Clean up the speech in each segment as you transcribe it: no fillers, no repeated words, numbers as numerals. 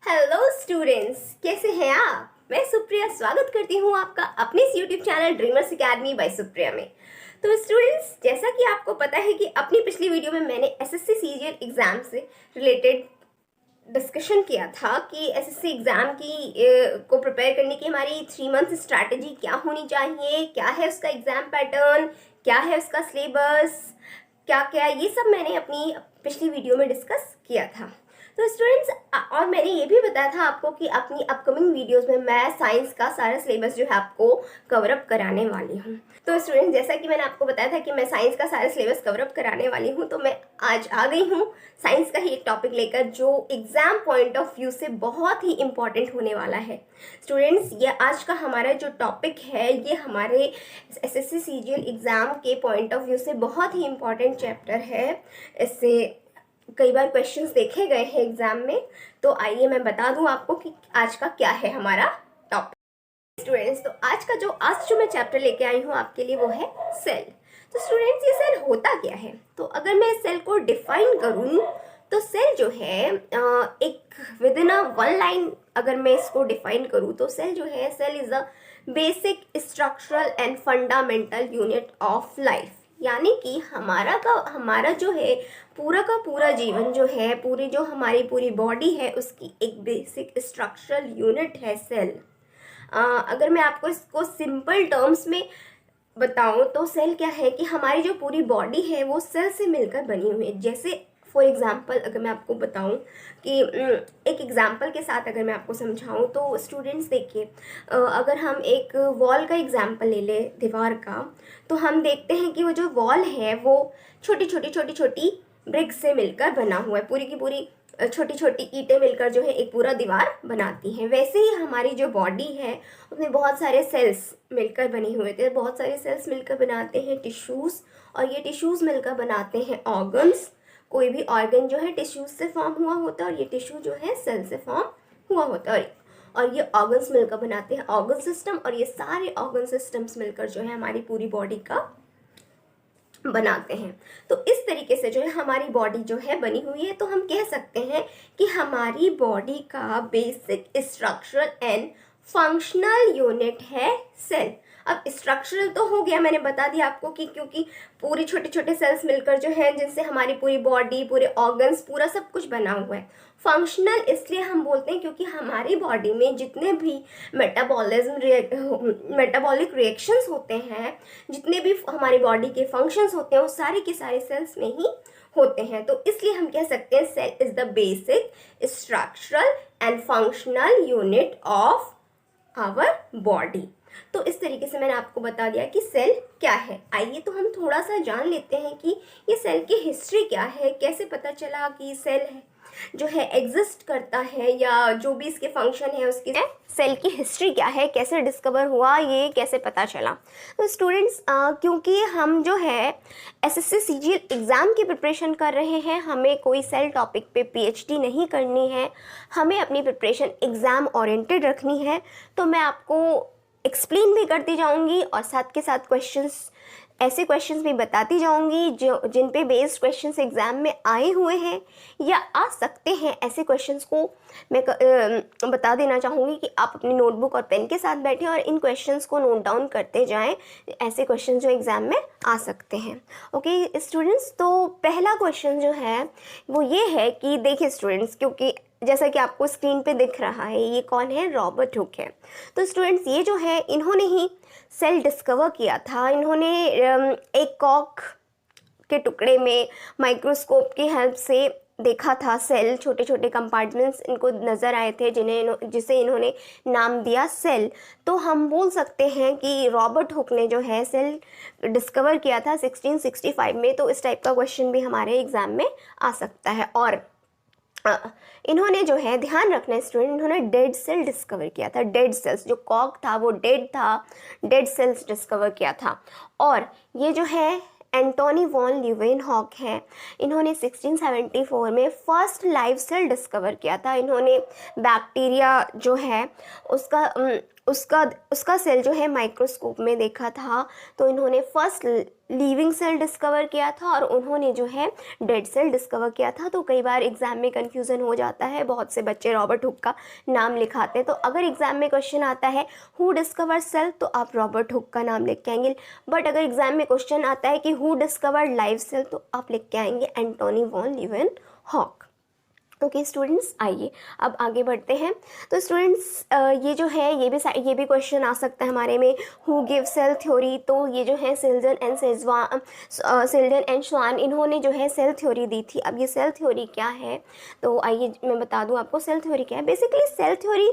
Hello students, कैसे हैं आप। मैं सुप्रिया स्वागत करती हूँ आपका अपने इस YouTube channel dreamers academy by Supriya में। तो स्टूडेंट्स, जैसा कि आपको पता है कि अपनी पिछली वीडियो में मैंने एसएससी सीजीएल एग्जाम से रिलेटेड डिस्कशन किया था कि एसएससी एग्जाम की को प्रिपेयर करने की हमारी 3 मंथ स्ट्रैटेजी क्या होनी चाहिए, क्या है उसका एग्जाम पैटर्न, क्या है उसका सिलेबस, क्या क्या, ये सब मैंने अपनी पिछली वीडियो में डिस्कस किया था। तो स्टूडेंट्स, और मैंने ये भी बताया था आपको कि अपनी अपकमिंग वीडियोस में मैं साइंस का सारा सिलेबस जो है आपको कवर अप कराने वाली हूँ। तो स्टूडेंट्स, जैसा कि मैंने आपको बताया था कि मैं साइंस का सारा सिलेबस कवर अप कराने वाली हूँ, तो मैं आज आ गई हूँ साइंस का ही एक टॉपिक लेकर जो एग्जाम पॉइंट ऑफ व्यू से बहुत ही इंपॉर्टेंट होने वाला है। स्टूडेंट्स, ये आज का हमारा जो टॉपिक है ये हमारे एसएससी सीजीएल एग्जाम के पॉइंट ऑफ व्यू से बहुत ही इंपॉर्टेंट चैप्टर है। इससे कई बार क्वेश्चंस देखे गए हैं एग्जाम में, तो आइए मैं बता दूं आपको कि आज का क्या है हमारा टॉपिक। स्टूडेंट्स, तो आज जो मैं चैप्टर लेके आई हूँ आपके लिए वो है सेल। तो स्टूडेंट्स, ये सेल होता क्या है। तो अगर मैं सेल को डिफाइन करूँ तो सेल जो है एक within a one line अगर मैं इसको डिफाइन करूँ तो सेल जो है, cell is a basic structural and fundamental unit of life. यानी कि हमारा जो है पूरा का पूरा जीवन जो है, पूरी जो हमारी पूरी बॉडी है उसकी एक बेसिक स्ट्रक्चरल यूनिट है सेल। अगर मैं आपको इसको सिंपल टर्म्स में बताऊं तो सेल क्या है कि हमारी जो पूरी बॉडी है वो सेल से मिलकर बनी हुई है। जैसे फॉर एग्जाम्पल अगर मैं आपको बताऊं कि एक एग्जाम्पल के साथ अगर मैं आपको समझाऊं तो स्टूडेंट्स देखिए, अगर हम एक वॉल का एग्जाम्पल ले लें, दीवार का, तो हम देखते हैं कि वो जो वॉल है वो छोटी छोटी ब्रिक्स से मिलकर बना हुआ है। पूरी की पूरी छोटी छोटी ईंटें मिलकर जो है एक पूरा दीवार बनाती हैं। वैसे ही हमारी जो बॉडी है उसमें बहुत सारे सेल्स मिलकर बने हुए थे, बहुत सारे सेल्स मिलकर बनाते हैं टिश्यूज़, और ये टिश्यूज़ मिलकर बनाते हैं ऑर्गन्स। कोई भी ऑर्गन जो है टिश्यूज से फॉर्म हुआ होता है और ये टिश्यू जो है सेल से फॉर्म हुआ होता है, और ये ऑर्गन्स मिलकर बनाते हैं ऑर्गन सिस्टम, और ये सारे ऑर्गन सिस्टम्स मिलकर जो है हमारी पूरी बॉडी का बनाते हैं। तो इस तरीके से जो है हमारी बॉडी जो है बनी हुई है। तो हम कह सकते हैं कि हमारी बॉडी का basic structural and functional unit है सेल। अब स्ट्रक्चरल तो हो गया, मैंने बता दिया आपको कि क्योंकि पूरी छोटे छोटे सेल्स मिलकर जो है जिनसे हमारी पूरी बॉडी, पूरे ऑर्गन्स, पूरा सब कुछ बना हुआ है। फंक्शनल इसलिए हम बोलते हैं क्योंकि हमारी बॉडी में जितने भी मेटाबॉलिक रिएक्शंस होते हैं, जितने भी हमारी बॉडी के फंक्शंस होते हैं, वो सारे के सारे सेल्स में ही होते हैं। तो इसलिए हम कह सकते हैं cell is the basic structural and functional unit of our body. तो इस तरीके से मैंने आपको बता दिया कि सेल क्या है। आइए तो हम थोड़ा सा जान लेते हैं कि ये सेल की हिस्ट्री क्या है, कैसे पता चला कि सेल है जो है एग्जिस्ट करता है, या जो भी इसके फंक्शन है उसकी सेल की हिस्ट्री क्या है, कैसे डिस्कवर हुआ, ये कैसे पता चला। तो स्टूडेंट्स, क्योंकि हम जो है एसएससी सीजीएल एग्ज़ाम की प्रिपरेशन कर रहे हैं, हमें कोई सेल टॉपिक पे पीएचडी नहीं करनी है, हमें अपनी प्रिपरेशन एग्ज़ाम ओरिएंटेड रखनी है। तो मैं आपको एक्सप्लेन भी करती जाऊंगी और साथ के साथ ऐसे क्वेश्चंस भी बताती जाऊंगी जो जिन पे बेस्ड क्वेश्चंस एग्जाम में आए हुए हैं या आ सकते हैं। ऐसे क्वेश्चंस को मैं बता देना चाहूँगी कि आप अपनी नोटबुक और पेन के साथ बैठें और इन क्वेश्चंस को नोट डाउन करते जाएं। ऐसे क्वेश्चंस जो एग्ज़ाम में आ सकते हैं। ओके स्टूडेंट्स, तो पहला क्वेश्चन जो है वो ये है कि देखिए स्टूडेंट्स, क्योंकि जैसा कि आपको स्क्रीन पे दिख रहा है ये कौन है, रॉबर्ट हुक है। तो स्टूडेंट्स, ये जो है इन्होंने ही सेल डिस्कवर किया था। इन्होंने एक कॉक के टुकड़े में माइक्रोस्कोप की हेल्प से देखा था सेल, छोटे छोटे कंपार्टमेंट्स इनको नज़र आए थे जिसे इन्होंने नाम दिया सेल। तो हम बोल सकते हैं कि रॉबर्ट हुक ने जो है सेल डिस्कवर किया था 1665 में। तो इस टाइप का क्वेश्चन भी हमारे एग्ज़ाम में आ सकता है। और इन्होंने जो है ध्यान रखना स्टूडेंट, इन्होंने डेड सेल डिस्कवर किया था। डेड सेल्स, जो कॉक था वो डेड था, डेड सेल्स डिस्कवर किया था। और ये जो है एंटोनी वॉन ल्यूवेनहॉक है, इन्होंने 1674 में फर्स्ट लाइव सेल डिस्कवर किया था। इन्होंने बैक्टीरिया जो है उसका सेल जो है माइक्रोस्कोप में देखा था। तो इन्होंने फर्स्ट लिविंग सेल डिस्कवर किया था और उन्होंने जो है डेड सेल डिस्कवर किया था। तो कई बार एग्जाम में कन्फ्यूज़न हो जाता है, बहुत से बच्चे रॉबर्ट हुक का नाम लिखाते हैं। तो अगर एग्जाम में क्वेश्चन आता है हु डिस्कवर सेल, तो आप रॉबर्ट हुक का नाम लिख के आएंगे। बट अगर एग्जाम में क्वेश्चन आता है कि हु डिस्कवर्ड लाइव सेल, तो आप लिख के आएंगे Antony von Leeuwenhoek. Okay students, आइए अब आगे बढ़ते हैं। तो स्टूडेंट्स ये जो है ये भी क्वेश्चन आ सकता है हमारे में, हु गिव सेल थ्योरी। तो ये जो है सिल्डन एंड श्वान इन्होंने जो है सेल थ्योरी दी थी। अब ये सेल थ्योरी क्या है, तो आइए मैं बता दूं आपको सेल थ्योरी क्या है। बेसिकली सेल थ्योरी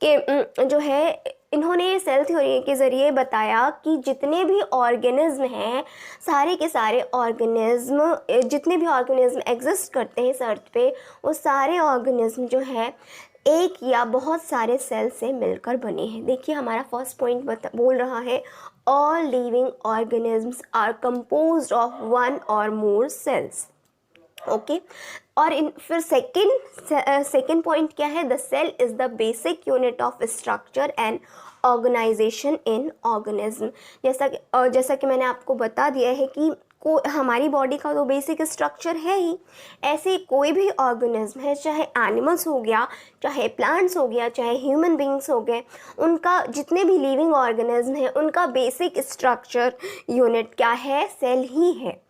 के जो है इन्होंने सेल थ्योरी के ज़रिए बताया कि जितने भी ऑर्गेनिज्म हैं, सारे के सारे ऑर्गेनिज्म, जितने भी ऑर्गेनिज्म एग्जिस्ट करते हैं इस अर्थ पे, वो सारे ऑर्गेनिज्म जो है एक या बहुत सारे सेल से मिलकर बने हैं। देखिए हमारा फर्स्ट पॉइंट बोल रहा है all living organisms are composed of one और मोर सेल्स। ओके और फिर सेकेंड पॉइंट क्या है, the cell is the basic unit of structure and organisation in organism. जैसा कि मैंने आपको बता दिया है कि हमारी बॉडी का तो बेसिक स्ट्रक्चर है ही, ऐसे कोई भी ऑर्गेनिज्म है, चाहे एनिमल्स हो गया, चाहे प्लांट्स हो गया, चाहे ह्यूमन बींग्स हो गए, उनका जितने भी लिविंग ऑर्गेनिज्म है उनका बेसिक स्ट्रक्चर यूनिट क्या है, सेल ही है।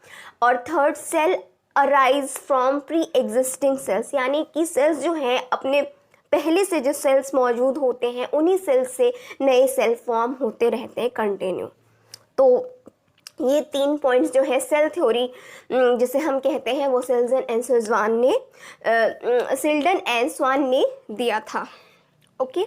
और third, cell arise from pre existing cells, यानी कि सेल्स जो हैं अपने पहले से जो सेल्स मौजूद होते हैं उन्हीं सेल्स से नए सेल फॉर्म होते रहते हैं कंटिन्यू। तो ये 3 पॉइंट्स जो है सेल थ्योरी जिसे हम कहते हैं वो सिल्डन एंड स्वान ने दिया था। ओके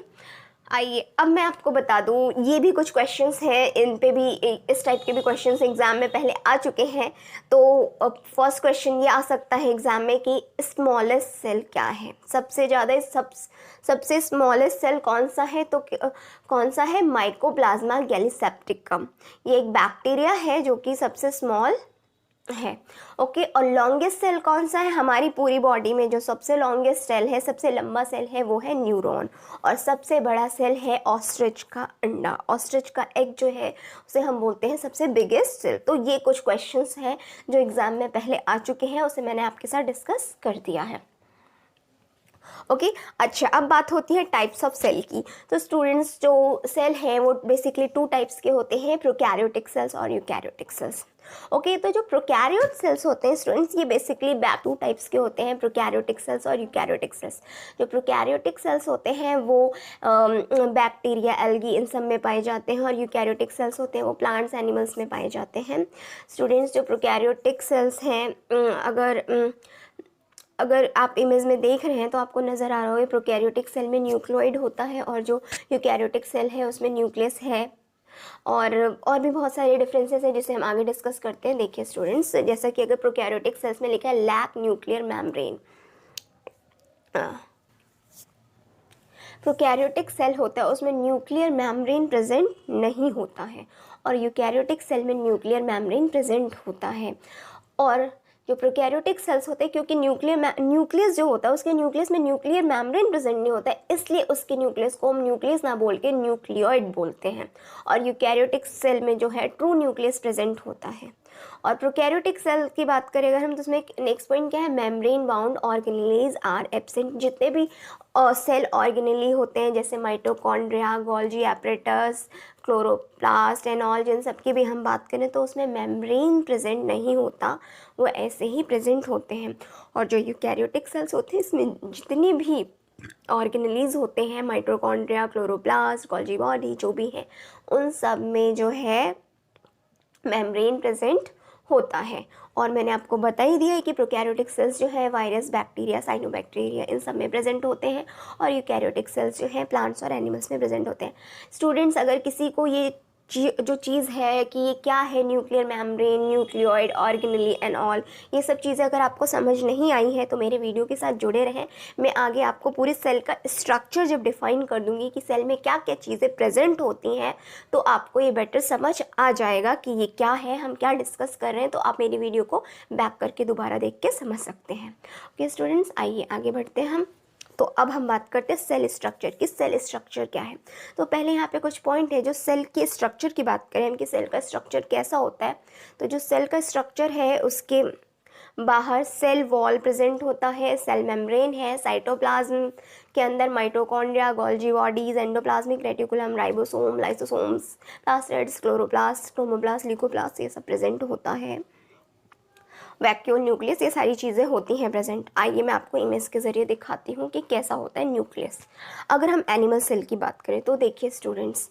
आइए अब मैं आपको बता दूं, ये भी कुछ क्वेश्चंस हैं, इन पे भी इस टाइप के भी क्वेश्चंस एग्ज़ाम में पहले आ चुके हैं। तो फर्स्ट क्वेश्चन ये आ सकता है एग्ज़ाम में कि स्मॉलेस्ट सेल क्या है, सबसे स्मॉलेस्ट सेल कौन सा है, तो कौन सा है, माइकोप्लाज्मा गैलीसेप्टिकम। ये एक बैक्टीरिया है जो कि सबसे स्मॉल है। ओके और लॉन्गेस्ट सेल कौन सा है, हमारी पूरी बॉडी में जो सबसे लॉन्गेस्ट सेल है, सबसे लंबा सेल है, वो है न्यूरॉन। और सबसे बड़ा सेल है ऑस्ट्रिच का अंडा, ऑस्ट्रिच का एग जो है उसे हम बोलते हैं सबसे बिगेस्ट सेल। तो ये कुछ क्वेश्चंस हैं जो एग्ज़ाम में पहले आ चुके हैं, उसे मैंने आपके साथ डिस्कस कर दिया है। ओके अच्छा अब बात होती है टाइप्स ऑफ सेल की। तो स्टूडेंट्स जो सेल हैं वो बेसिकली 2 टाइप्स के होते हैं, प्रोकैरियोटिक सेल्स और यूकैरियोटिक सेल्स। ओके तो जो प्रोकैरियोट सेल्स होते हैं स्टूडेंट्स, ये बेसिकली 2 टाइप्स के होते हैं, प्रोकैरियोटिक सेल्स और यूकैरियोटिक सेल्स। जो प्रोकैरियोटिक सेल्स होते हैं वो बैक्टीरिया, एल्गी इन सब में पाए जाते हैं, और यूकैरियोटिक सेल्स होते हैं वो प्लांट्स, एनिमल्स में पाए जाते हैं। स्टूडेंट्स जो प्रोकैरियोटिक सेल्स हैं, अगर आप इमेज में देख रहे हैं तो आपको नज़र आ रहा होगा प्रोकैरियोटिक सेल में न्यूक्लियोइड होता है और जो यूकैरियोटिक सेल है उसमें न्यूक्लियस है। और भी बहुत सारे डिफरेंसेस हैं जिसे हम आगे डिस्कस करते हैं। देखिए स्टूडेंट्स, जैसा कि अगर प्रोकैरियोटिक सेल्स में लिखा है lack nuclear membrane, prokaryotic cell होता है उसमें न्यूक्लियर मेम्ब्रेन प्रेजेंट नहीं होता है, और यूकैरियोटिक सेल में न्यूक्लियर मेम्ब्रेन प्रेजेंट होता है। और जो प्रोकैरियोटिक सेल्स होते हैं, क्योंकि न्यूक्लियस जो होता है उसके न्यूक्लियस में न्यूक्लियर मेम्ब्रेन प्रेजेंट नहीं होता है, इसलिए उसके न्यूक्लियस को हम न्यूक्लियस ना बोल के न्यूक्लियोइड बोलते हैं। और यूकैरियोटिक सेल में जो है ट्रू न्यूक्लियस प्रेजेंट होता है। और प्रोकैरियोटिक सेल की बात करें अगर हम, तो उसमें नेक्स्ट पॉइंट क्या है, membrane bound organelles are absent. जितने भी सेल ऑर्गेनेली होते हैं जैसे mitochondria, Golgi apparatus, chloroplast and all, जिन सब की भी हम बात करें तो उसमें मेम्ब्रेन प्रेजेंट नहीं होता, वो ऐसे ही प्रेजेंट होते हैं। और जो यूकैरियोटिक सेल्स होते हैं इसमें जितनी भी ऑर्गेनेलीज होते हैं, माइटोकॉन्ड्रिया, क्लोरोप्लास्ट, गोल्जी बॉडी जो भी है, उन सब में जो है मेम्ब्रेन प्रेजेंट होता है। और मैंने आपको बता ही दिया है कि प्रोकैरियोटिक सेल्स जो है वायरस, बैक्टीरिया, साइनोबैक्टीरिया इन सब में प्रेजेंट होते हैं, और यूकैरियोटिक सेल्स जो है प्लांट्स और एनिमल्स में प्रेजेंट होते हैं। स्टूडेंट्स अगर किसी को ये जो चीज़ है कि ये क्या है, nuclear membrane, nucleoid, organelle and all, ये सब चीज़ें अगर आपको समझ नहीं आई है तो मेरे वीडियो के साथ जुड़े रहें। मैं आगे आपको पूरे सेल का स्ट्रक्चर जब डिफाइन कर दूंगी कि सेल में क्या क्या चीज़ें प्रेजेंट होती हैं, तो आपको ये बेटर समझ आ जाएगा कि ये क्या है, हम क्या डिस्कस कर रहे हैं। तो आप मेरी वीडियो को बैक करके दोबारा देख के समझ सकते हैं। ओके स्टूडेंट्स, आइए आगे बढ़ते हैं हम। तो अब हम बात करते हैं सेल स्ट्रक्चर की। सेल स्ट्रक्चर क्या है? तो पहले यहाँ पे कुछ पॉइंट है जो सेल के स्ट्रक्चर की बात करें हम कि सेल का स्ट्रक्चर कैसा होता है। तो जो सेल का स्ट्रक्चर है उसके बाहर सेल वॉल प्रेजेंट होता है, सेल मेम्ब्रेन है, साइटोप्लाज्म के अंदर mitochondria, Golgi bodies, endoplasmic reticulum, ribosome, lysosomes, plastids, chloroplast, chromoplast, leucoplast, ये सब प्रेजेंट होता है। वैक्यूल न्यूक्लियस, ये सारी चीज़ें होती हैं प्रेजेंट। आइए मैं आपको इमेज के ज़रिए दिखाती हूँ कि कैसा होता है न्यूक्लियस। अगर हम एनिमल सेल की बात करें तो देखिए स्टूडेंट्स,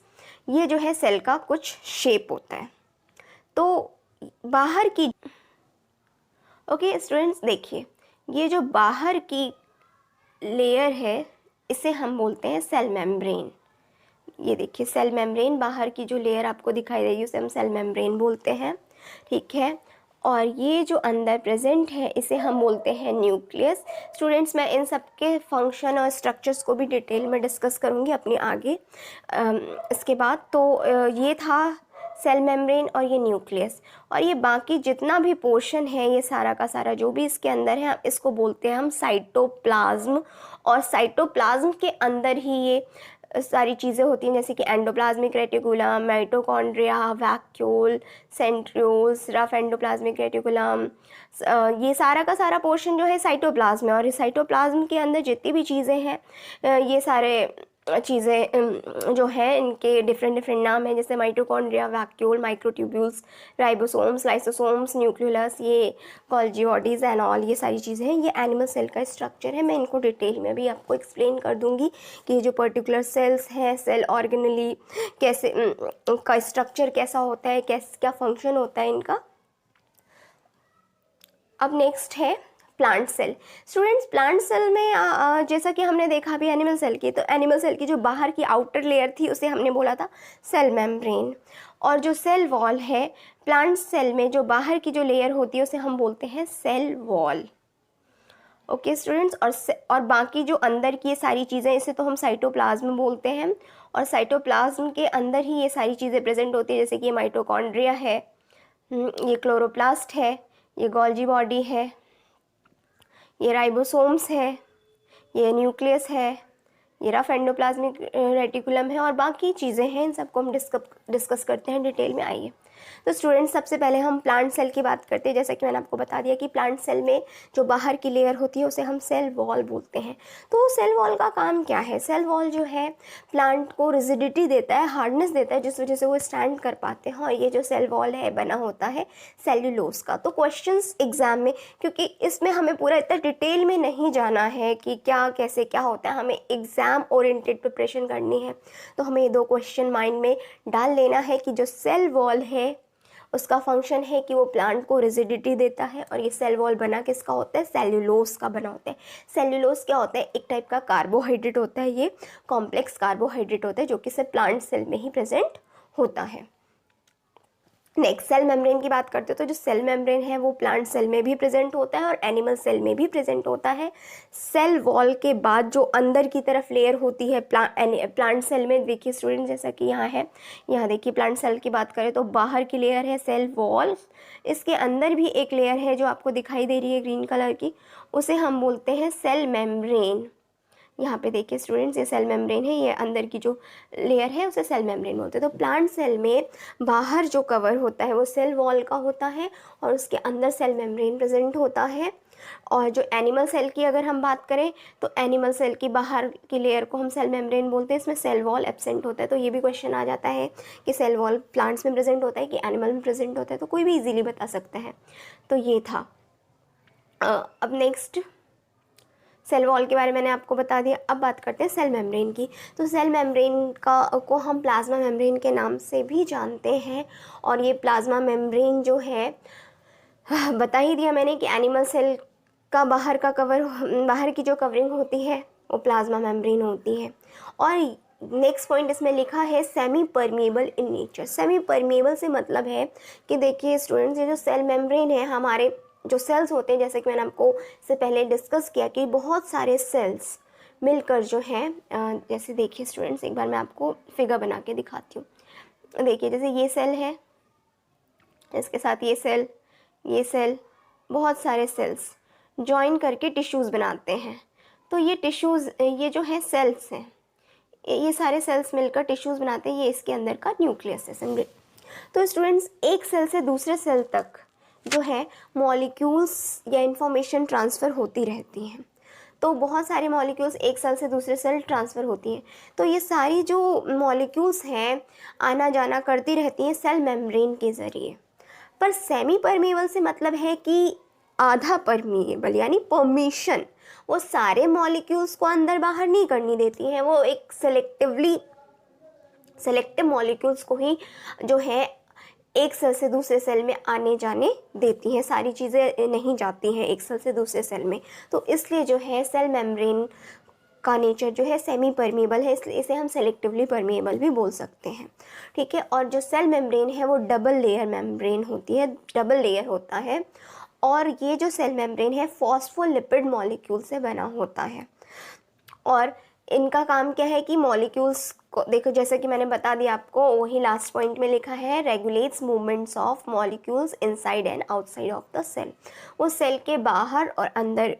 ये जो है सेल का कुछ शेप होता है। तो बाहर की ओके स्टूडेंट्स, देखिए ये जो बाहर की लेयर है इसे हम बोलते हैं सेल मेम्ब्रेन। ये देखिए सेल मेम्ब्रेन, बाहर की जो लेयर आपको दिखाई देगी उसे हम सेल मेम्ब्रेन बोलते हैं, ठीक है। और ये जो अंदर प्रेजेंट है इसे हम बोलते हैं न्यूक्लियस। स्टूडेंट्स, मैं इन सब के फंक्शन और स्ट्रक्चर्स को भी डिटेल में डिस्कस करूँगी अपनी आगे इसके बाद। तो ये था सेल मेम्ब्रेन और ये न्यूक्लियस, और ये बाकी जितना भी पोर्शन है ये सारा का सारा जो भी इसके अंदर है इसको बोलते हैं हम साइटोप्लाज्म। और साइटोप्लाज्म के अंदर ही ये सारी चीज़ें होती हैं जैसे कि endoplasmic reticulum, mitochondria, vacuole, centrioles, rough endoplasmic reticulum, ये सारा का सारा पोर्शन जो है साइटोप्लाज्म है। और इस साइटोप्लाज्म के अंदर जितनी भी चीज़ें हैं ये सारे चीज़ें जो है इनके डिफरेंट डिफरेंट नाम हैं, जैसे mitochondria, vacuole, microtubules, ribosomes, lysosomes, nucleus, ये गोल्जी बॉडीज़ एंड ऑल, ये सारी चीज़ें हैं। ये एनिमल सेल का स्ट्रक्चर है। मैं इनको डिटेल में भी आपको एक्सप्लेन कर दूंगी कि ये जो पर्टिकुलर सेल्स हैं, सेल ऑर्गेनली कैसे का स्ट्रक्चर कैसा होता है, कैसे क्या फंक्शन होता है इनका। अब नेक्स्ट है plant cell. Students, plant cell में जैसा कि हमने देखा भी एनिमल सेल की, तो एनिमल सेल की जो बाहर की आउटर लेयर थी उसे हमने बोला था सेल मेम्ब्रेन, और जो सेल वॉल है प्लांट सेल में जो बाहर की जो लेयर होती है उसे हम बोलते हैं सेल वॉल। ओके स्टूडेंट्स, और बाकी जो अंदर की ये सारी चीज़ें इसे तो हम साइटोप्लाज्म बोलते हैं, और साइटोप्लाज्म के अंदर ही ये सारी चीज़ें प्रेजेंट होती है, जैसे कि ये माइटोकॉन्ड्रिया है, ये क्लोरोप्लास्ट है, ये गोल्जी बॉडी है, ये राइबोसोम्स है, ये न्यूक्लियस है, ये रफ एंडोप्लाज्मिक रेटिकुलम है, और बाकी चीज़ें हैं। इन सबको हम डिस्कस करते हैं डिटेल में। आइए तो स्टूडेंट्स, सबसे पहले हम प्लांट सेल की बात करते हैं। जैसा कि मैंने आपको बता दिया कि प्लांट सेल में जो बाहर की लेयर होती है उसे हम सेल वॉल बोलते हैं। तो सेल वॉल का काम क्या है? सेल वॉल जो है प्लांट को रिजिडिटी देता है, हार्डनेस देता है, जिस वजह से वो स्टैंड कर पाते हैं। और ये जो सेल वॉल है बना होता है सेल्यूलोज का। तो क्वेश्चंस एग्जाम में, क्योंकि इसमें हमें पूरा इतना डिटेल में नहीं जाना है कि क्या कैसे क्या होता है, हमें एग्जाम ओरिएंटेड प्रिपरेशन करनी है, तो हमें ये दो क्वेश्चन माइंड में डाल लेना है कि जो सेल वॉल है उसका फंक्शन है कि वो प्लांट को रिजिडिटी देता है, और ये सेल वॉल बना किसका होता है? सेल्यूलोज का बना होता है। सेल्यूलोज क्या होता है? एक टाइप का कार्बोहाइड्रेट होता है, ये कॉम्प्लेक्स कार्बोहाइड्रेट होता है जो कि सिर्फ प्लांट सेल में ही प्रेजेंट होता है। नेक्स्ट सेल मेम्ब्रेन की बात करते हो, तो जो सेल मेम्ब्रेन है वो प्लांट सेल में भी प्रेजेंट होता है और एनिमल सेल में भी प्रेजेंट होता है। सेल वॉल के बाद जो अंदर की तरफ लेयर होती है प्लांट सेल में, देखिए स्टूडेंट जैसा कि यहाँ है, यहाँ देखिए प्लांट सेल की बात करें तो बाहर की लेयर है सेल वॉल, इसके अंदर भी एक लेयर है जो आपको दिखाई दे रही है ग्रीन कलर की, उसे हम बोलते हैं सेल मेम्ब्रेन। यहाँ पे देखिए स्टूडेंट्स, ये सेल मेम्ब्रेन है, ये अंदर की जो लेयर है उसे सेल मेम्ब्रेन बोलते हैं। तो प्लांट सेल में बाहर जो कवर होता है वो सेल वॉल का होता है और उसके अंदर सेल मेम्ब्रेन प्रेजेंट होता है। और जो एनिमल सेल की अगर हम बात करें तो एनिमल सेल की बाहर की लेयर को हम सेल मेम्ब्रेन बोलते हैं, इसमें सेल वॉल एब्सेंट होता है। तो ये भी क्वेश्चन आ जाता है कि सेल वॉल प्लांट्स में प्रेजेंट होता है कि एनिमल में प्रेजेंट होता है, तो कोई भी ईजिली बता सकता है। तो ये था। अब नेक्स्ट सेल वॉल के बारे में मैंने आपको बता दिया। अब बात करते हैं सेल मेम्ब्रेन की। तो सेल मेम्ब्रेन को हम प्लाज्मा मेम्ब्रेन के नाम से भी जानते हैं, और ये प्लाज्मा मेम्ब्रेन जो है बता ही दिया मैंने कि एनिमल सेल का बाहर की जो कवरिंग होती है वो प्लाज्मा मेम्ब्रेन होती है। और नेक्स्ट पॉइंट इसमें लिखा है semi permeable in nature. Semi permeable से मतलब है कि देखिए स्टूडेंट्स, ये जो सेल मेम्ब्रेन है, हमारे जो सेल्स होते हैं, जैसे कि मैंने आपको इससे पहले डिस्कस किया कि बहुत सारे सेल्स मिलकर जो हैं, जैसे देखिए स्टूडेंट्स, एक बार मैं आपको फिगर बना के दिखाती हूँ। देखिए जैसे ये सेल है, इसके साथ ये सेल, बहुत सारे सेल्स जॉइन करके टिश्यूज़ बनाते हैं। तो ये टिश्यूज़, ये जो है सेल्स हैं, ये सारे सेल्स मिलकर टिश्यूज़ बनाते हैं, ये इसके अंदर का न्यूक्लियस है, समझे। तो स्टूडेंट्स, एक सेल से दूसरे सेल तक जो है मॉलिक्यूल्स या इंफॉर्मेशन ट्रांसफ़र होती रहती हैं। तो बहुत सारे मॉलिक्यूल्स एक सेल से दूसरे सेल ट्रांसफ़र होती हैं। तो ये सारी जो मॉलिक्यूल्स हैं आना जाना करती रहती हैं सेल मेम्ब्रेन के ज़रिए। पर सेमी परमेबल से मतलब है कि आधा परमेबल, यानी परमिशन वो सारे मॉलिक्यूल्स को अंदर बाहर नहीं करनी देती हैं, वो एक सेलेक्टिव मॉलिक्यूल्स को ही जो है एक सेल से दूसरे सेल में आने जाने देती हैं, सारी चीज़ें नहीं जाती हैं एक सेल से दूसरे सेल में। तो इसलिए जो है सेल मेम्ब्रेन का नेचर जो है सेमी परमेबल है, इसलिए इसे हम सेलेक्टिवली परमेबल भी बोल सकते हैं, ठीक है। और जो सेल मेम्ब्रेन है वो डबल लेयर मेम्ब्रेन होती है, डबल लेयर होता है। और ये जो सेल मेम्ब्रेन है फॉस्फोलिपिड मॉलिक्यूल से बना होता है। और इनका काम क्या है कि मॉलिक्यूल्स को देखो, जैसे कि मैंने बता दिया आपको, वही लास्ट पॉइंट में लिखा है, regulates movements of molecules inside and outside of the cell. वो सेल के बाहर और अंदर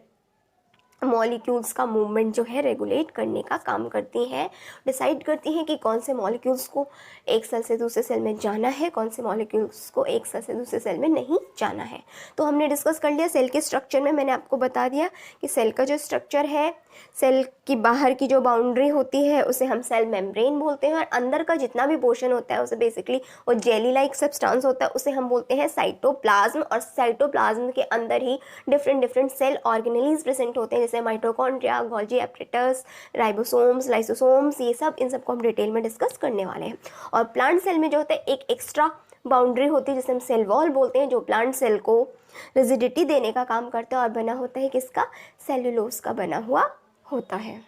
मॉलिक्यूल्स का मूवमेंट जो है रेगुलेट करने का काम करती हैं, डिसाइड करती हैं कि कौन से मॉलिक्यूल्स को एक सेल से दूसरे सेल में जाना है, कौन से मॉलिक्यूल्स को एक सेल से दूसरे सेल में नहीं जाना है। तो हमने डिस्कस कर लिया सेल के स्ट्रक्चर में। मैंने आपको बता दिया कि सेल का जो स्ट्रक्चर है, सेल की बाहर की जो बाउंड्री होती है उसे हम सेल मेम्ब्रेन बोलते हैं, और अंदर का जितना भी पोर्शन होता है उसे बेसिकली वो जेली लाइक सब्सटेंस होता है, उसे हम बोलते हैं साइटोप्लाज्म। और साइटोप्लाज्म के अंदर ही डिफरेंट सेल ऑर्गेनेलीज प्रेजेंट होते हैं, जैसे mitochondria, Golgi apparatus, ribosomes, lysosomes, ये सब, इन सबको हम डिटेल में डिस्कस करने वाले हैं। और प्लांट सेल में जो होता है एक एक्स्ट्रा बाउंड्री होती है जिसे हम सेल वॉल बोलते हैं, जो प्लांट सेल को रिजिडिटी देने का काम करता है, और बना होता है किसका, सेल्यूलोज का बना हुआ होता है।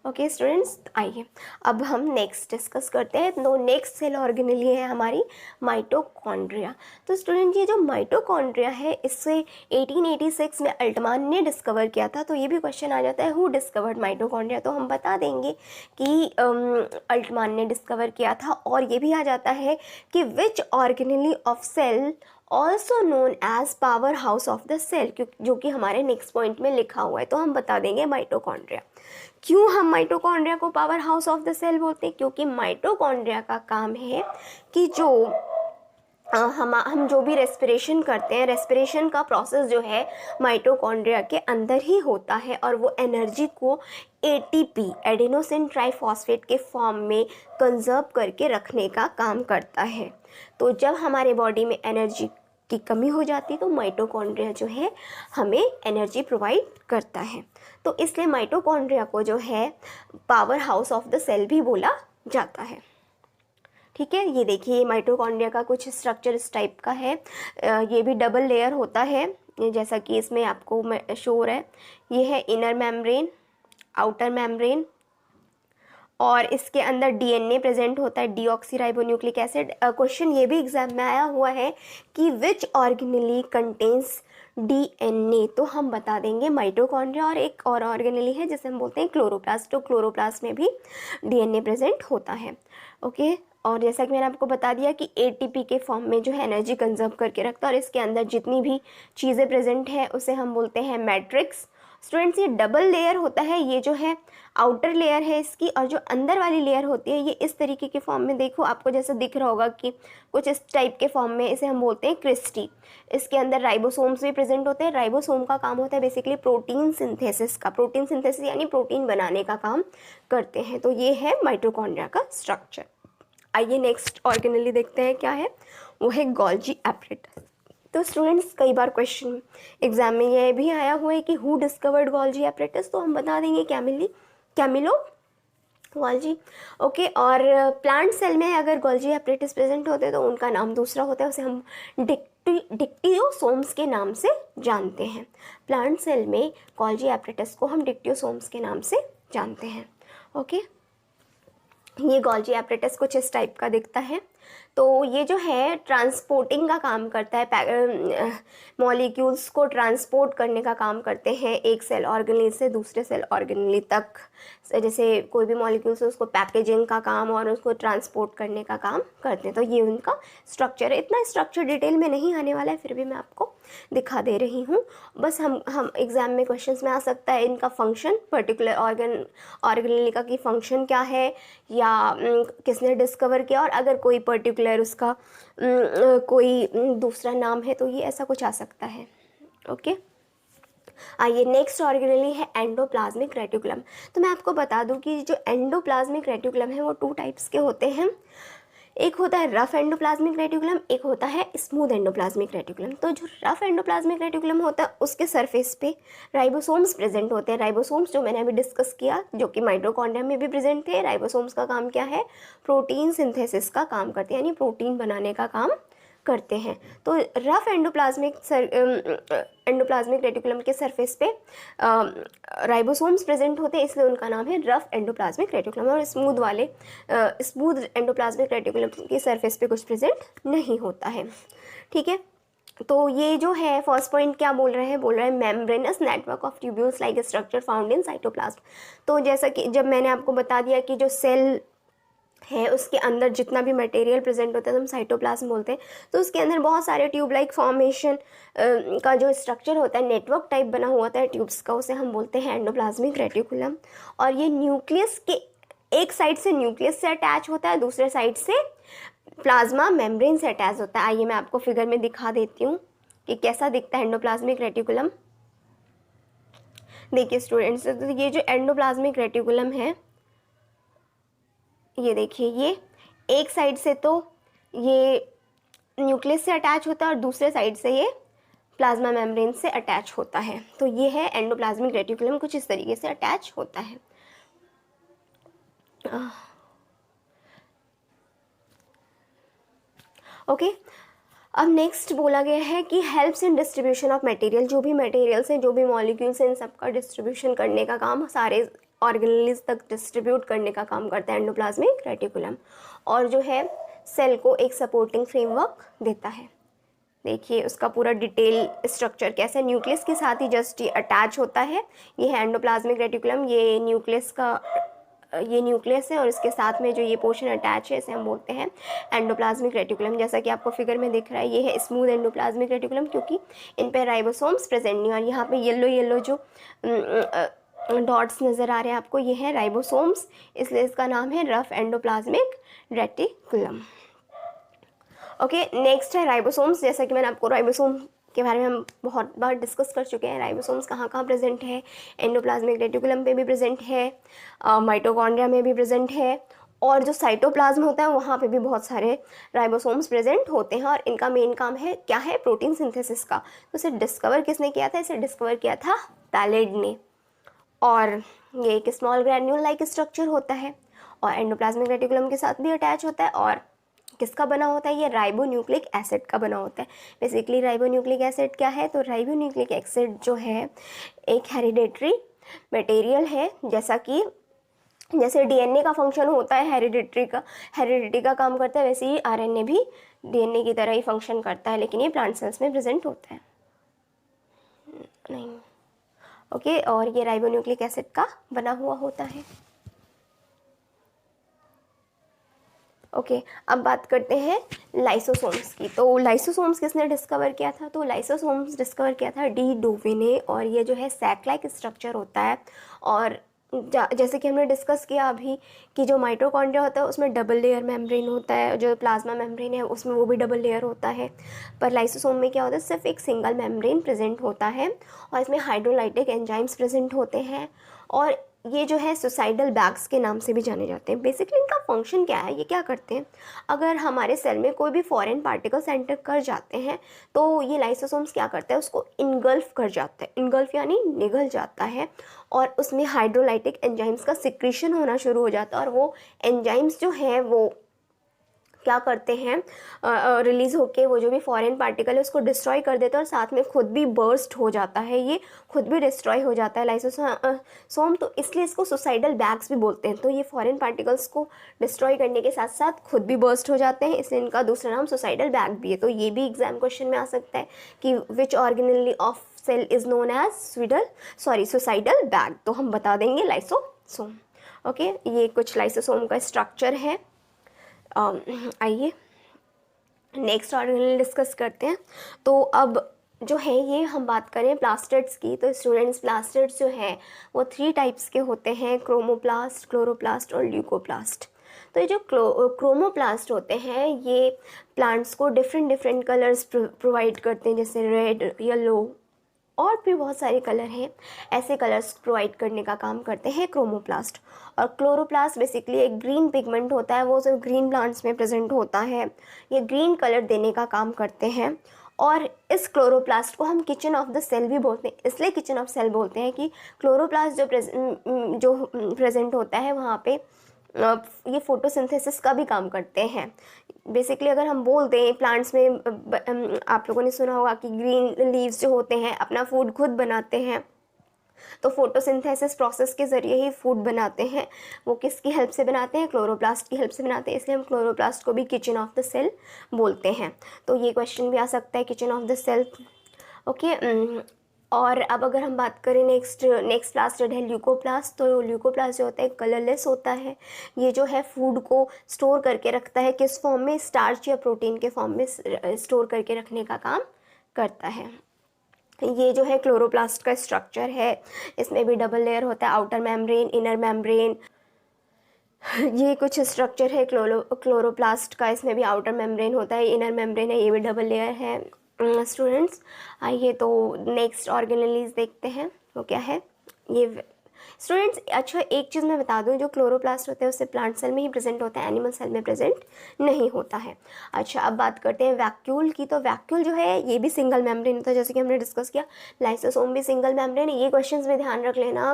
ओके स्टूडेंट्स, आइए अब हम नेक्स्ट डिस्कस करते हैं। तो नेक्स्ट सेल ऑर्गेनेली है हमारी माइटोकॉन्ड्रिया। तो स्टूडेंट, ये जो माइटोकॉन्ड्रिया है इससे 1886 में अल्टमान ने डिस्कवर किया था। तो ये भी क्वेश्चन आ जाता है, हु डिस्कवर्ड माइटोकॉन्ड्रिया। तो हम बता देंगे कि अल्टमान ने डिस्कवर किया था। और ये भी आ जाता है कि which organelle of cell also known as powerhouse of the cell, जो कि हमारे नेक्स्ट पॉइंट में लिखा हुआ है। तो हम बता देंगे माइटोकॉन्ड्रिया। क्यों हम माइटोकॉन्ड्रिया को powerhouse of the cell बोलते हैं? क्योंकि माइटोकॉन्ड्रिया का काम है कि जो हम जो भी रेस्पिरेशन करते हैं, रेस्पिरेशन का प्रोसेस जो है माइटोकॉन्ड्रिया के अंदर ही होता है, और वो एनर्जी को एटीपी, एडेनोसिन ट्राइफॉस्फेट के फॉर्म में कंजर्व करके रखने का काम करता है। तो जब हमारे बॉडी में एनर्जी की कमी हो जाती है तो माइटोकॉन्ड्रिया जो है हमें एनर्जी प्रोवाइड करता है। तो इसलिए माइटोकॉन्ड्रिया को जो है powerhouse of the cell भी बोला जाता है, ठीक है। ये देखिए माइटोकॉन्ड्रिया का कुछ स्ट्रक्चर इस टाइप का है। ये भी डबल लेयर होता है, जैसा कि इसमें आपको शो हो रहा है। ये है इनर मेम्ब्रेन, आउटर मेम्ब्रेन, और इसके अंदर डीएनए प्रेजेंट होता है, डीऑक्सीराइबोन्यूक्लिक एसिड। क्वेश्चन ये भी एग्जाम में आया हुआ है कि विच ऑर्गेनेली कंटेन्स डीएनए। तो हम बता देंगे माइटोकॉन्ड्रिया। और एक और ऑर्गेनेली है जिसे हम बोलते हैं क्लोरोप्लास्ट। तो क्लोरोप्लास्ट में भी डीएनए प्रेजेंट होता है, ओके। और जैसा कि मैंने आपको बता दिया कि एटीपी के फॉर्म में जो है एनर्जी कंजर्व करके रखता है, और इसके अंदर जितनी भी चीज़ें प्रेजेंट हैं उसे हम बोलते हैं मैट्रिक्स। स्टूडेंट्स, ये डबल लेयर होता है, ये जो है आउटर लेयर है इसकी, और जो अंदर वाली लेयर होती है ये इस तरीके के फॉर्म में, देखो आपको जैसे दिख रहा होगा कि कुछ इस टाइप के फॉर्म में, इसे हम बोलते हैं क्रिस्टी। इसके अंदर राइबोसोम्स भी प्रेजेंट होते हैं। राइबोसोम का काम होता है बेसिकली प्रोटीन सिंथेसिस का, प्रोटीन सिंथेसिस यानी प्रोटीन बनाने का काम करते हैं। तो ये है माइटोकॉन्ड्रिया का स्ट्रक्चर। आइए नेक्स्ट ऑर्गेनेली देखते हैं क्या है, वो है गोल्जी एपरेटस। तो स्टूडेंट्स, कई बार क्वेश्चन एग्जाम में ये भी आया हुआ है कि हु डिस्कवर्ड गोल्जी एपरेटस। तो हम बता देंगे कैमिलो गोल्जी, ओके। और प्लांट सेल में अगर गोल्जी एपरेटस प्रेजेंट होते हैं तो उनका नाम दूसरा होता है, उसे हम डिक्टियोसोम्स के नाम से जानते हैं। प्लांट सेल में गोल्जी एपरेटस को हम डिक्टियोसोम्स के नाम से जानते हैं, ओके। ये गोल्जी एपरेटस कुछ इस टाइप का दिखता है। तो ये जो है ट्रांसपोर्टिंग का काम करता है, मॉलिक्यूल्स को ट्रांसपोर्ट करने का काम करते हैं एक सेल ऑर्गेनेल से दूसरे सेल ऑर्गेनेल तक। जैसे कोई भी मॉलिक्यूल्स है उसको पैकेजिंग का काम और उसको ट्रांसपोर्ट करने का काम करते हैं। तो ये उनका स्ट्रक्चर है। इतना स्ट्रक्चर डिटेल में नहीं आने वाला है, फिर भी मैं आपको दिखा दे रही हूँ। बस हम एग्ज़ाम में क्वेश्चंस में आ सकता है इनका फंक्शन, पर्टिकुलर ऑर्गेनेलिका की फंक्शन क्या है या किसने डिस्कवर किया, और अगर कोई पर्टिकुलर उसका कोई दूसरा नाम है तो ये ऐसा कुछ आ सकता है। ओके, आइए नेक्स्ट ऑर्गेनेली है एंडोप्लाज्मिक रेटिकुलम। तो मैं आपको बता दूं कि जो एंडोप्लाज्मिक रेटिकुलम है वो 2 टाइप्स के होते हैं। एक होता है रफ एंडोप्लाज्मिक रेटिकुलम, एक होता है स्मूथ एंडोप्लाज्मिक रेटिकुलम। तो जो रफ एंडोप्लाज्मिक रेटिकुलम होता है उसके सरफेस पे राइबोसोम्स प्रेजेंट होते हैं। राइबोसोम्स जो मैंने अभी डिस्कस किया, जो कि माइटोकॉन्ड्रिया में भी प्रेजेंट थे। राइबोसोम्स का काम क्या है? प्रोटीन सिंथेसिस का काम करते हैं, यानी प्रोटीन बनाने का काम करते हैं। तो रफ एंडोप्लाज्मिक रेटिकुलम के सरफेस पे राइबोसोम्स प्रेजेंट होते हैं, इसलिए उनका नाम है रफ एंडोप्लाज्मिक रेटिकुलम। और स्मूथ एंडोप्लाज्मिक रेटिकुलम के सरफेस पे कुछ प्रेजेंट नहीं होता है। ठीक है, तो ये जो है फर्स्ट पॉइंट क्या बोल रहे हैं membranes network of tubules like structure found in cytoplasm. तो जैसा कि जब मैंने आपको बता दिया कि जो सेल है उसके अंदर जितना भी मटेरियल प्रेजेंट होता है तो हम साइटोप्लाज्म बोलते हैं। तो उसके अंदर बहुत सारे ट्यूब लाइक फॉर्मेशन का जो स्ट्रक्चर होता है, नेटवर्क टाइप बना हुआ होता है ट्यूब्स का, उसे हम बोलते हैं एंडोप्लाज्मिक रेटिकुलम। और ये न्यूक्लियस के एक साइड से न्यूक्लियस से अटैच होता है, दूसरे साइड से प्लाज्मा मेम्ब्रेन से अटैच होता है। आइए मैं आपको फिगर में दिखा देती हूँ कि कैसा दिखता है एंडोप्लाज्मिक रेटिकुलम। देखिए स्टूडेंट्स, तो ये जो एंडोप्लाज्मिक रेटिकुलम है, ये देखिए, ये एक साइड से तो ये न्यूक्लियस से अटैच होता है और दूसरे साइड से ये प्लाज्मा मेम्ब्रेन से अटैच होता है। तो ये है एंडोप्लाज्मिक रेटिकुलम, कुछ इस तरीके से अटैच होता है। ओके, अब नेक्स्ट बोला गया है कि helps in distribution of material. जो भी मटेरियल्स हैं, जो भी मॉलिक्यूल्स हैं, इन सबका डिस्ट्रीब्यूशन करने का काम, सारे ऑर्गेनेल्स तक डिस्ट्रीब्यूट करने का काम करता है एंडोप्लाज्मिक रेटिकुलम। और जो है सेल को एक सपोर्टिंग फ्रेमवर्क देता है। देखिए उसका पूरा डिटेल स्ट्रक्चर कैसे, न्यूक्लियस के साथ ही जस्ट ये अटैच होता है। ये है एंडोप्लाज्मिक रेटिकुलम, ये न्यूक्लियस है और इसके साथ में जो ये पोर्शन अटैच है इसे हम बोलते हैं एंडोप्लाज्मिक रेटिकुलम। जैसा कि आपको फिगर में दिख रहा है, ये है स्मूथ एंडोप्लाज्मिक रेटिकुलम, क्योंकि इन पे राइबोसोम्स प्रेजेंट नहीं। और यहाँ पे येलो जो डॉट्स नज़र आ रहे हैं आपको, ये है राइबोसोम्स, इसलिए इसका नाम है rough endoplasmic reticulum. Okay, next है राइबोसोम्स। जैसा कि मैंने आपको राइबोसोम के बारे में हम बहुत बार डिस्कस कर चुके हैं। राइबोसोम्स कहाँ कहाँ प्रेजेंट है? एंडोप्लाज्मिक रेटिकुलम पे भी प्रेजेंट है, माइटोकॉन्ड्रिया में भी प्रेजेंट है, और जो साइटोप्लाज्म होता है वहाँ पे भी बहुत सारे राइबोसोम्स प्रेजेंट होते हैं। और इनका मेन काम है क्या है? प्रोटीन सिंथेसिस का। तो इसे डिस्कवर किसने किया था? इसे डिस्कवर किया था पैलेड ने। और ये एक स्मॉल ग्रैन्यूल लाइक स्ट्रक्चर होता है और एंडोप्लाज्मिक रेटिकुलम के साथ भी अटैच होता है। और किसका बना होता है? ये राइबोन्यूक्लिक एसिड का बना होता है। बेसिकली राइबोन्यूक्लिक एसिड क्या है? तो राइबोन्यूक्लिक एसिड जो है एक हेरिडेटरी मटेरियल है। जैसे डीएनए का फंक्शन होता है हेरिडिटी का काम करता है, वैसे ही आरएनए भी डीएनए की तरह ही फंक्शन करता है, लेकिन ये प्लांट सेल्स में प्रेजेंट होता है नहीं। ओके, और ये राइबोन्यूक्लिक एसिड का बना हुआ होता है। ओके, अब बात करते हैं लाइसोसोम्स की। तो लाइसोसोम्स किसने डिस्कवर किया था? तो लाइसोसोम्स डिस्कवर किया था डी डोवे ने। और ये जो है सैक लाइक स्ट्रक्चर होता है। और जैसे कि हमने डिस्कस किया अभी कि जो माइटोकॉन्ड्रिया होता है उसमें डबल लेयर मेम्ब्रेन होता है, जो प्लाज्मा मेम्ब्रेन है उसमें वो भी डबल लेयर होता है। पर लाइसोसोम में क्या होता है? सिर्फ एक सिंगल मेम्ब्रेन प्रेजेंट होता है और इसमें हाइड्रोलाइटिक एंजाइम्स प्रेजेंट होते हैं। और ये जो है सुसाइडल बैग्स के नाम से भी जाने जाते हैं। बेसिकली इनका फंक्शन क्या है? ये क्या करते हैं? अगर हमारे सेल में कोई भी फॉरेन पार्टिकल्स एंटर कर जाते हैं तो ये लाइसोसोम्स क्या करते हैं? उसको इनगल्फ कर जाता है। इनगल्फ यानी निगल जाता है और उसमें हाइड्रोलाइटिक एंजाइम्स का सिक्रीशन होना शुरू हो जाता है। और वो एंजाइम्स जो हैं वो क्या करते हैं, रिलीज़ होके वो जो भी फॉरेन पार्टिकल है उसको डिस्ट्रॉय कर देते हैं और साथ में खुद भी बर्स्ट हो जाता है, ये खुद भी डिस्ट्रॉय हो जाता है लाइसोसोम। तो इसलिए इसको सुसाइडल बैग्स भी बोलते हैं। तो ये फॉरेन पार्टिकल्स को डिस्ट्रॉय करने के साथ साथ खुद भी बर्स्ट हो जाते हैं, इसलिए इनका दूसरा नाम सुसाइडल बैग भी है। तो ये भी एग्जाम क्वेश्चन में आ सकता है कि which organelle of cell is known as suicidal bag. तो हम बता देंगे लाइसोसोम। ओके, ये कुछ लाइसोसोम का स्ट्रक्चर है। आइए नेक्स्ट ऑर्गेनेल डिस्कस करते हैं। तो अब जो है ये हम बात करें प्लास्टिड्स की, तो स्टूडेंट्स प्लास्टिड्स जो है वो 3 टाइप्स के होते हैं, क्रोमोप्लास्ट, क्लोरोप्लास्ट और ल्यूकोप्लास्ट। तो ये जो क्रोमोप्लास्ट होते हैं ये प्लांट्स को डिफरेंट कलर्स प्रोवाइड करते हैं, जैसे रेड, येलो और भी बहुत सारे कलर हैं, ऐसे कलर्स प्रोवाइड करने का काम करते हैं क्रोमोप्लास्ट। और क्लोरोप्लास्ट बेसिकली एक ग्रीन पिगमेंट होता है, वो सिर्फ ग्रीन प्लांट्स में प्रेजेंट होता है, ये ग्रीन कलर देने का काम करते हैं। और इस क्लोरोप्लास्ट को हम किचन ऑफ द सेल भी बोलते हैं, इसलिए किचन ऑफ सेल बोलते हैं कि क्लोरोप्लास्ट जो प्रेजेंट होता है वहाँ पे ये फोटोसिंथेसिस का भी काम करते हैं। बेसिकली अगर हम बोल दें प्लांट्स में, आप लोगों ने सुना होगा कि ग्रीन लीव्स जो होते हैं अपना फूड खुद बनाते हैं, तो फोटोसिंथेसिस प्रोसेस के ज़रिए ही फूड बनाते हैं। वो किसकी हेल्प से बनाते हैं? क्लोरोप्लास्ट की हेल्प से बनाते हैं, इसलिए हम क्लोरोप्लास्ट को भी किचन ऑफ द सेल बोलते हैं। तो ये क्वेश्चन भी आ सकता है, kitchen of the cell. Okay, और अब अगर हम बात करें नेक्स्ट प्लास्टिड है ल्यूकोप्लास्ट। तो ल्यूकोप्लास्ट जो होता है कलरलेस होता है, ये जो है फूड को स्टोर करके रखता है, किस फॉर्म में? स्टार्च या प्रोटीन के फॉर्म में स्टोर करके रखने का काम करता है। ये जो है क्लोरोप्लास्ट का स्ट्रक्चर है, इसमें भी डबल लेयर होता है, आउटर मेम्ब्रेन, इनर मेम्ब्रेन। ये कुछ स्ट्रक्चर है क्लोरोप्लास्ट का, इसमें भी आउटर मेम्ब्रेन होता है, इनर मेम्ब्रेन है, ये भी डबल लेयर है। स्टूडेंट्स आइए तो नेक्स्ट ऑर्गेनेलीज देखते हैं, वो क्या है ये स्टूडेंट्स। अच्छा, एक चीज़ मैं बता दूं, जो क्लोरोप्लास्ट होता है उससे प्लांट सेल में ही प्रेजेंट होता है, एनिमल सेल में प्रेजेंट नहीं होता है। अच्छा, अब बात करते हैं वैक्यूल की। तो वैक्यूल जो है ये भी सिंगल मेम्ब्रेन होता है, जैसे कि हमने डिस्कस किया। लाइसोसोम भी सिंगल मेम्ब्रेन है। ये क्वेश्चंस में ध्यान रख लेना,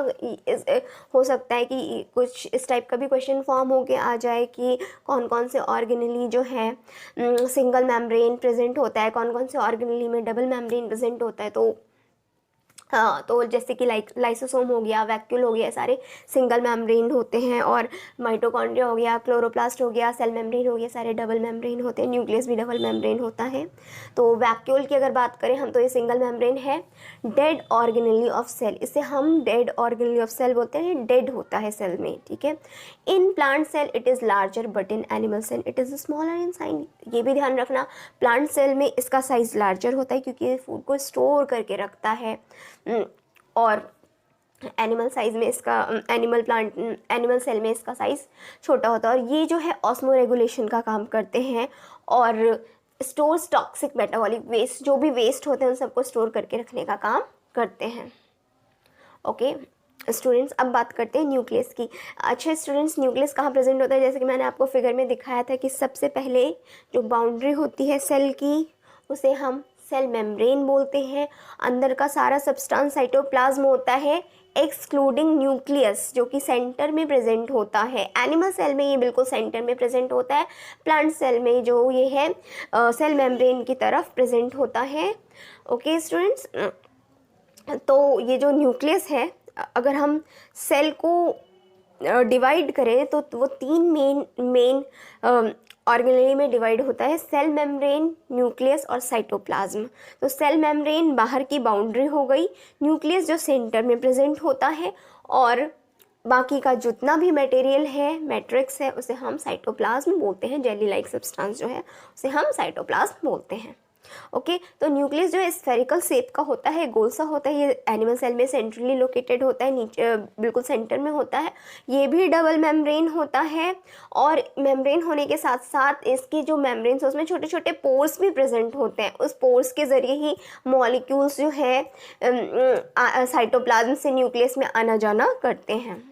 हो सकता है कि कुछ इस टाइप का भी क्वेश्चन फॉर्म होके आ जाए कि कौन कौन से ऑर्गेनेली जो है सिंगल मेम्ब्रेन प्रेजेंट होता है, कौन कौन से ऑर्गेनेली में डबल मेम्ब्रेन प्रेजेंट होता है। तो जैसे कि लाइसोसोम हो गया, वैक्यूल हो गया, सारे सिंगल मेम्ब्रेन होते हैं। और माइटोकॉन्ड्रिया हो गया, क्लोरोप्लास्ट हो गया, सेल मेम्ब्रेन हो गया, सारे डबल मेम्ब्रेन होते हैं। न्यूक्लियस भी डबल मेम्ब्रेन होता है। तो वैक्यूल की अगर बात करें हम, तो ये सिंगल मेम्ब्रेन है। डेड ऑर्गेनेली ऑफ सेल, इसे हम डेड ऑर्गेनेली ऑफ सेल बोलते हैं, डेड होता है सेल में, ठीक है। In plant cell it is larger but in animal cell it is smaller in size. ये भी ध्यान रखना, प्लांट सेल में इसका साइज़ लार्जर होता है क्योंकि ये फूड को स्टोर करके रखता है, और एनिमल साइज में इसका एनिमल सेल में इसका साइज़ छोटा होता है। और ये जो है ऑस्मो रेगुलेशन का काम करते हैं और स्टोर्स टॉक्सिक मेटाबॉलिक वेस्ट, जो भी वेस्ट होते हैं उन सबको स्टोर करके रखने का काम करते हैं। ओके स्टूडेंट्स, अब बात करते हैं न्यूक्लियस की। अच्छा स्टूडेंट्स, न्यूक्लियस कहाँ प्रेजेंट होता है? जैसे कि मैंने आपको फिगर में दिखाया था कि सबसे पहले जो बाउंड्री होती है सेल की, उसे हम सेल मेम्ब्रेन बोलते हैं। अंदर का सारा सब्सटेंस साइटोप्लाज्म होता है, एक्सक्लूडिंग न्यूक्लियस जो कि सेंटर में प्रेजेंट होता है। एनिमल सेल में ये बिल्कुल सेंटर में प्रेजेंट होता है, प्लांट सेल में जो ये है सेल मेम्ब्रेन की तरफ प्रेजेंट होता है। ओके स्टूडेंट्स, तो ये जो न्यूक्लियस है, अगर हम सेल को डिवाइड करें तो वो 3 मेन ऑर्गेनेली में डिवाइड होता है, सेल मेम्ब्रेन, न्यूक्लियस और साइटोप्लाज्म। तो सेल मेम्ब्रेन बाहर की बाउंड्री हो गई, न्यूक्लियस जो सेंटर में प्रेजेंट होता है, और बाकी का जितना भी मटेरियल है, मैट्रिक्स है, उसे हम साइटोप्लाज्म बोलते हैं। जेली लाइक सब्सटेंस जो है उसे हम साइटोप्लाज्म बोलते हैं। ओके, तो न्यूक्लियस जो है स्फेरिकल शेप का होता है, गोल सा होता है। ये एनिमल सेल में सेंट्रली लोकेटेड होता है, नीचे बिल्कुल सेंटर में होता है। ये भी डबल मेम्ब्रेन होता है, और मेम्ब्रेन होने के साथ साथ इसकी जो मेम्ब्रेन्स उसमें छोटे छोटे पोर्स भी प्रेजेंट होते हैं। उस पोर्स के ज़रिए ही मॉलिक्यूल्स जो है साइटोप्लाज्म से न्यूक्लियस में आना जाना करते हैं।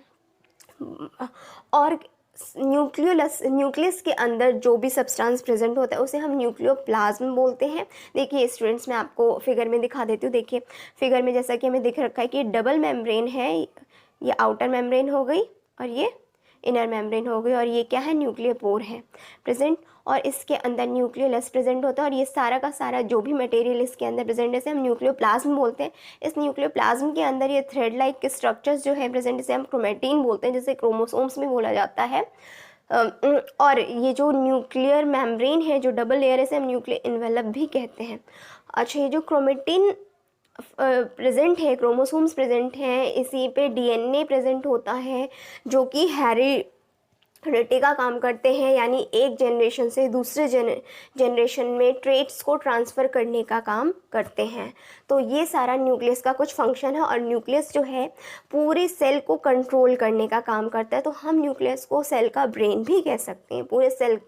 और न्यूक्लियस के अंदर जो भी सब्सटेंस प्रेजेंट होता है उसे हम न्यूक्लियोप्लाज्म बोलते हैं। देखिए स्टूडेंट्स, मैं आपको फिगर में दिखा देती हूँ। देखिए फिगर में जैसा कि हमें दिख रखा है कि डबल मेम्ब्रेन है, ये आउटर मेम्ब्रेन हो गई और ये इनर मेम्ब्रेन हो गई, और ये क्या है, न्यूक्लियर पोर है प्रेजेंट, और इसके अंदर न्यूक्लियोलस प्रेजेंट होता है, और ये सारा का सारा जो भी मटेरियल इसके अंदर प्रेजेंट है इसे हम न्यूक्लियोप्लाज्म बोलते हैं। इस न्यूक्लियोप्लाज्म के अंदर ये थ्रेड लाइक स्ट्रक्चर्स जो है प्रेजेंट, इसे हम क्रोमेटिन बोलते हैं, जिसे क्रोमोसोम्स में बोला जाता है। और ये जो न्यूक्लियर मेम्ब्रेन है, जो डबल लेयर है, इसे हम न्यूक्लियर इन्वेलप भी कहते हैं। अच्छा, ये जो क्रोमेटिन प्रेजेंट है, क्रोमोसोम्स प्रेजेंट हैं, इसी पे डीएनए प्रेजेंट होता है, जो कि हेरिडिटी का काम करते हैं, यानी एक जनरेशन से दूसरे जनरेशन में ट्रेट्स को ट्रांसफ़र करने का काम करते हैं। तो ये सारा न्यूक्लियस का कुछ फंक्शन है, और न्यूक्लियस जो है पूरे सेल को कंट्रोल करने का काम करता है। तो हम न्यूक्लियस को सेल का ब्रेन भी कह सकते हैं, पूरे सेल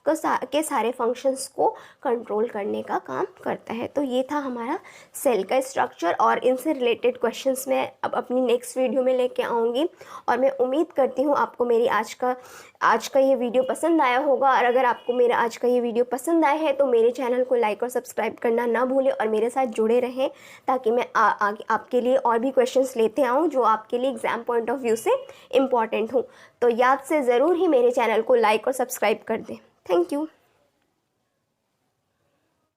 के सारे फंक्शंस को कंट्रोल करने का काम करता है। तो ये था हमारा सेल का स्ट्रक्चर, और इनसे रिलेटेड क्वेश्चंस मैं अब अपनी नेक्स्ट वीडियो में लेके आऊँगी। और मैं उम्मीद करती हूँ आपको मेरी आज का ये वीडियो पसंद आया होगा, और अगर आपको मेरा आज का ये वीडियो पसंद आया है तो मेरे चैनल को लाइक और सब्सक्राइब करना ना भूलें, और मेरे साथ जुड़े रहें, ताकि मैं आगे आपके लिए और भी क्वेश्चंस लेते आऊँ जो आपके लिए एग्ज़ाम पॉइंट ऑफ व्यू से इम्पॉर्टेंट हो। तो याद से ज़रूर ही मेरे चैनल को लाइक और सब्सक्राइब कर दें। Thank you.